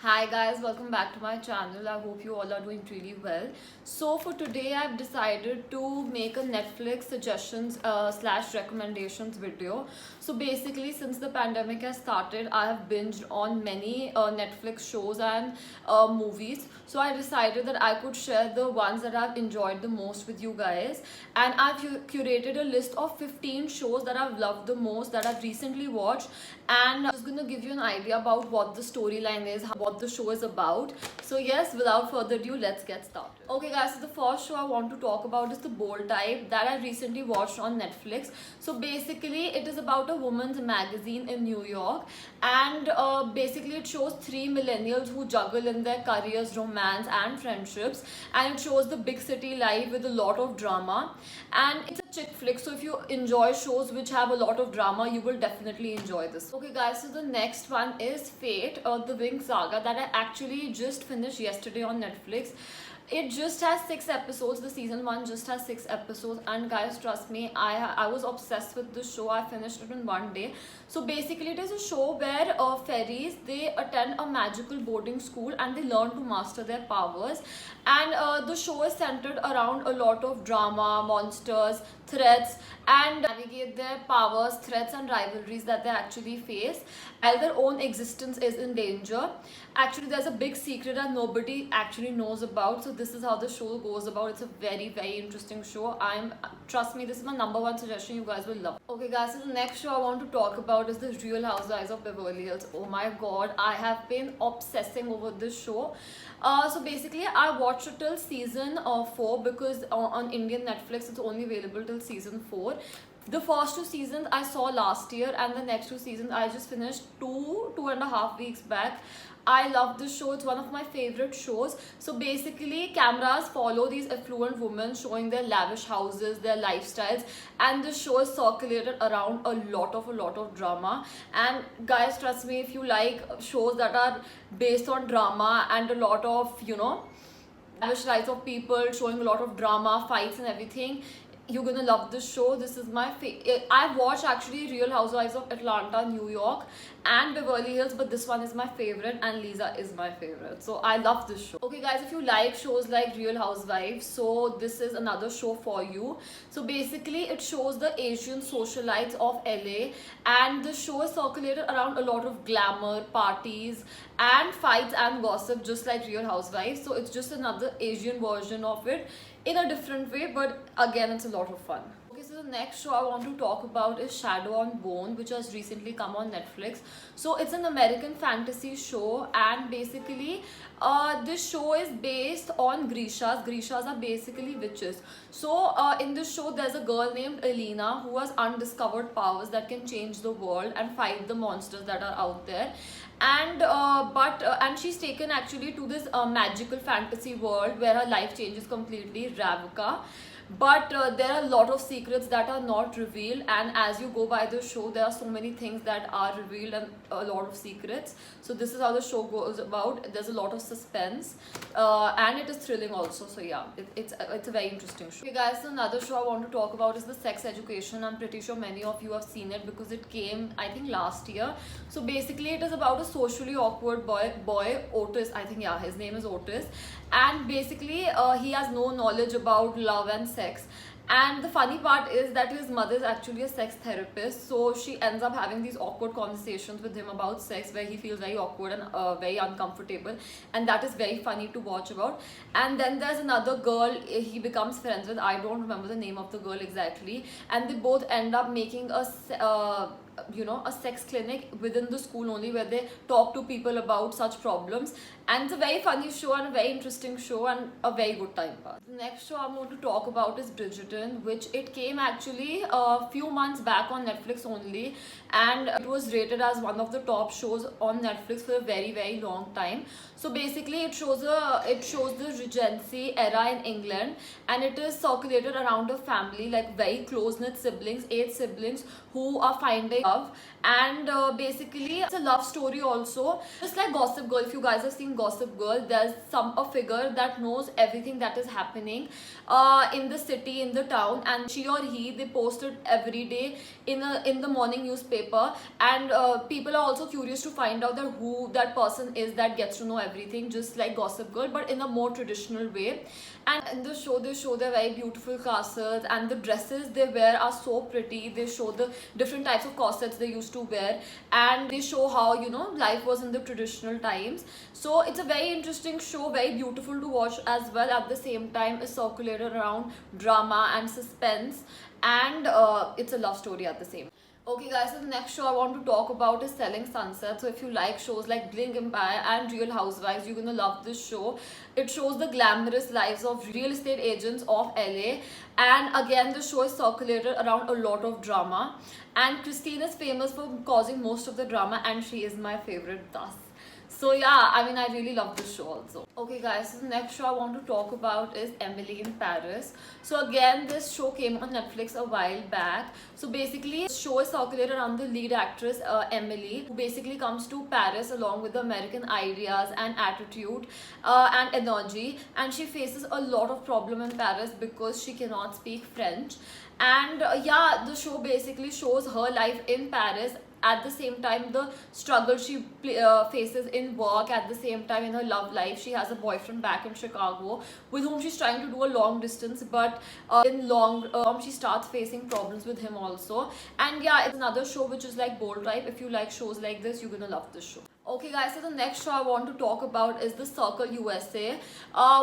Hi guys, welcome back to my channel. I hope you all are doing really well. So for today I've decided to make a Netflix suggestions slash recommendations video. So basically since the pandemic has started, I have binged on many Netflix shows and movies. So I decided that I could share the ones that I've enjoyed the most with you guys. And I've curated a list of 15 shows that I've loved the most that I've recently watched, and I'm just gonna give you an idea about what the storyline is, what the show is about. So yes, without further ado, let's get started. Okay guys, so the first show I want to talk about is The Bold Type that I recently watched on Netflix. So basically it is about a woman's magazine in New York, and basically it shows three millennials who juggle in their careers, romance and friendships, and it shows the big city life with a lot of drama. And it's a chick flick, so if you enjoy shows which have a lot of drama, you will definitely enjoy this. Okay guys, so the next one is Fate, the Wing Saga, that I actually just finished yesterday on Netflix. It just has 6 episodes. The season 1 just has 6 episodes, and guys, trust me, I was obsessed with this show. I finished it in one day. So basically it is a show where fairies, they attend a magical boarding school and they learn to master their powers. And the show is centered around a lot of drama, monsters, threats, and navigate their powers, threats and rivalries that they actually face, and their own existence is in danger. Actually there's a big secret that nobody actually knows about, so this is how the show goes about. It's a very interesting show. Trust me, this is my number 1 suggestion. You guys will love it. Okay guys, so the next show I want to talk about is The Real Housewives of Beverly Hills. Oh my god, I have been obsessing over this show. So basically I watched it till season 4, because on Indian Netflix it's only available till season 4. The first 2 seasons I saw last year, and the next 2 seasons I just finished 2.5 weeks back. I love this show. It's one of my favorite shows. So basically cameras follow these affluent women showing their lavish houses, their lifestyles, and the show is circulated around a lot of drama. And guys, trust me, if you like shows that are based on drama and a lot of, lavish lives of people showing a lot of drama, fights and everything, you're gonna love this show. This is my favorite. I've watched actually Real Housewives of Atlanta, New York, and Beverly Hills, but this one is my favorite, and Lisa is my favorite. So I love this show. Okay guys, if you like shows like Real Housewives, so this is another show for you. So basically it shows the Asian socialites of LA, and the show is circulated around a lot of glamour, parties and fights and gossip, just like Real Housewives. So it's just another Asian version of it in a different way, but again it's a lot of fun. Okay, so the next show I want to talk about is Shadow on Bone, which has recently come on Netflix. So it's an American fantasy show, and basically this show is based on Grishas. Grishas are basically witches. So in this show there's a girl named Elena who has undiscovered powers that can change the world and fight the monsters that are out there. And she's taken actually to this magical fantasy world where her life changes completely, Ravka. But there are a lot of secrets that are not revealed, and as you go by the show there are so many things that are revealed and a lot of secrets. So this is how the show goes about. There's a lot of suspense, and it is thrilling also. So yeah, it's a very interesting show. Okay guys, so another show I want to talk about is The Sex Education. I'm pretty sure many of you have seen it because it came, I think, last year. So basically it is about a socially awkward boy Otis. I think, yeah, his name is Otis, and basically he has no knowledge about love and sex. And the funny part is that his mother is actually a sex therapist, so she ends up having these awkward conversations with him about sex where he feels very awkward and very uncomfortable, and that is very funny to watch about. And then there's another girl he becomes friends with. I don't remember the name of the girl exactly, and they both end up making a sex clinic within the school only, where they talk to people about such problems. And it's a very funny show and a very interesting show and a very good time pass. The next show I'm going to talk about is Bridgerton, which it came actually a few months back on Netflix only, and it was rated as one of the top shows on Netflix for a very long time. So basically it shows the Regency era in England, and it is circulated around a family, like very close knit siblings, 8 siblings, who are finding love. And basically it's a love story also, just like Gossip Girl. If you guys have seen Gossip Girl, there's a figure that knows everything that is happening in the city, in the town, and she or he, they post it every day in the morning newspaper. And people are also curious to find out that who that person is that gets to know everything, just like Gossip Girl, but in a more traditional way. And in the show, they show their very beautiful castles, and the dresses they wear are so pretty. They show the different types of corsets they used to wear, and they show how, you know, life was in the traditional times. So it's a very interesting show, very beautiful to watch as well. At the same time, it's circulated around drama and suspense, and it's a love story at the same time. Okay guys, so the next show I want to talk about is Selling Sunset. So if you like shows like Bling Empire and Real Housewives, you're gonna love this show. It shows the glamorous lives of real estate agents of LA, and again the show is circulated around a lot of drama, and Christine is famous for causing most of the drama, and she is my favorite thus. So yeah, I mean, I really love this show also. Okay guys, so the next show I want to talk about is Emily in Paris. So again, this show came on Netflix a while back. So basically, the show is circulated around the lead actress Emily, who basically comes to Paris along with the American ideas and attitude and energy, and she faces a lot of problem in Paris because she cannot speak French. And yeah, the show basically shows her life in Paris. At the same time, the struggle she faces in work. At the same time, in her love life, she has a boyfriend back in Chicago with whom she's trying to do a long distance, but in long she starts facing problems with him also. And yeah, it's another show which is like bold type. If you like shows like this, you're gonna love this show. Okay guys, so the next show I want to talk about is The Circle USA,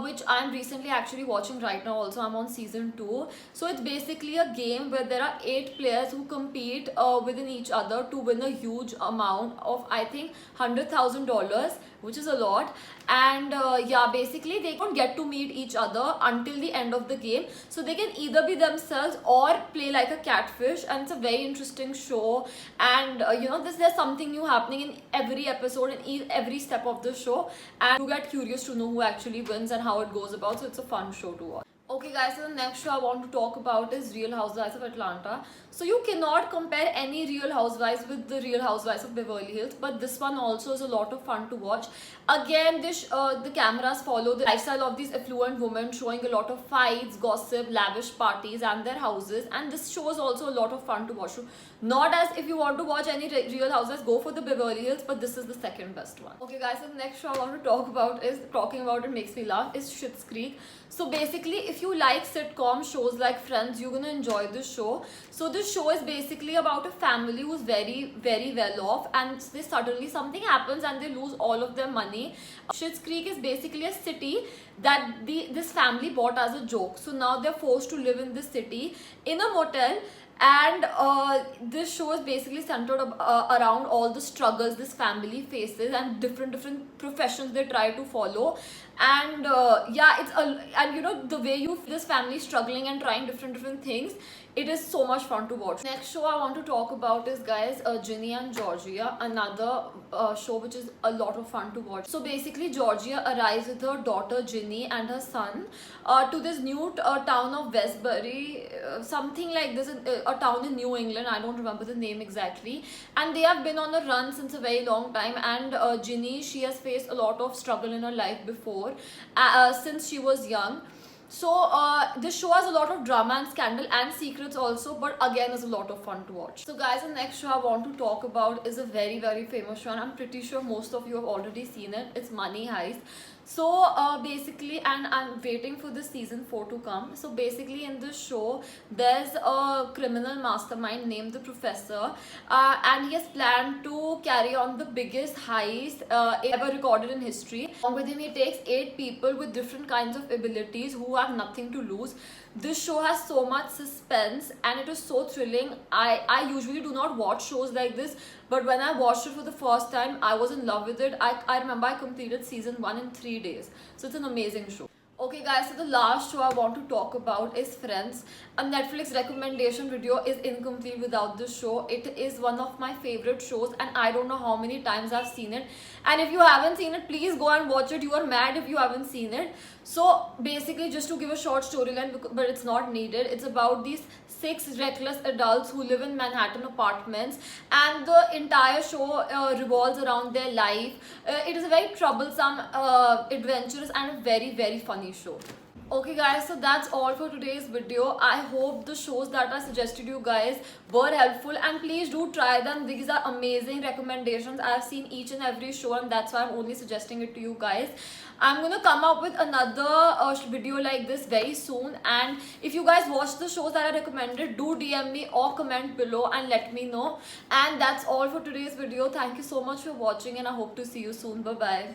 which I'm recently actually watching right now also. I'm on season 2. So it's basically a game where there are 8 players who compete within each other to win a huge amount of, I think, $100,000, which is a lot. And yeah, basically they don't get to meet each other until the end of the game. So they can either be themselves or play like a catfish, and it's a very interesting show. And you know, there's something new happening in every episode, in every step of the show, and you get curious to know who actually wins and how it goes about. So it's a fun show to watch. Okay guys, so the next show I want to talk about is Real Housewives of Atlanta. So you cannot compare any Real Housewives with the Real Housewives of Beverly Hills, but this one also is a lot of fun to watch. Again, the cameras follow the lifestyle of these affluent women, showing a lot of fights, gossip, lavish parties and their houses, and this show is also a lot of fun to watch. So not as if you want to watch any Real Housewives, go for the Beverly Hills, but this is the second best one. Okay guys, so the next show I want to talk about is, talking about it makes me laugh, is Schitt's Creek. So basically, if you like sitcom shows like Friends, you're gonna enjoy this show. So this show is basically about a family who's very, very well off, and they suddenly something happens and they lose all of their money. Schitt's Creek is basically a city that this family bought as a joke. So now they're forced to live in this city in a motel. And this show is basically centered around all the struggles this family faces and different professions they try to follow. And yeah, and you know, the way you this family struggling and trying different things, it is so much fun to watch. Next show I want to talk about is, guys, Ginny and Georgia, another show which is a lot of fun to watch. So basically, Georgia arrives with her daughter Ginny and her son to this new town of Westbury, something like this, a town in New England. I don't remember the name exactly. And they have been on a run since a very long time. And Ginny, she has faced a lot of struggle in her life before, since she was young. So this show has a lot of drama and scandal and secrets also, but again is a lot of fun to watch. So guys, the next show I want to talk about is a very, very famous show, and I'm pretty sure most of you have already seen it. It's Money Heist. So basically, and I'm waiting for the season 4 to come. So basically, in this show, there's a criminal mastermind named the Professor, and he has planned to carry on the biggest heist ever recorded in history. Along with him, he takes 8 people with different kinds of abilities who have nothing to lose. This show has so much suspense and it is so thrilling. I usually do not watch shows like this, but when I watched it for the first time, I was in love with it. I remember I completed season 1 in 3 days. So it's an amazing show. Okay guys, so the last show I want to talk about is Friends. A Netflix recommendation video is incomplete without this show. It is one of my favorite shows and I don't know how many times I've seen it. And if you haven't seen it, please go and watch it. You are mad if you haven't seen it. So basically, just to give a short storyline, but it's not needed, it's about these six reckless adults who live in Manhattan apartments, and the entire show revolves around their life. It is a very troublesome, adventurous, and a very, very funny show. Okay guys, so that's all for today's video. I hope the shows that I suggested you guys were helpful, and please do try them. These are amazing recommendations. I've seen each and every show, and that's why I'm only suggesting it to you guys. I'm gonna come up with another video like this very soon, and if you guys watch the shows that I recommended, do DM me or comment below and let me know. And that's all for today's video. Thank you so much for watching, and I hope to see you soon. Bye bye.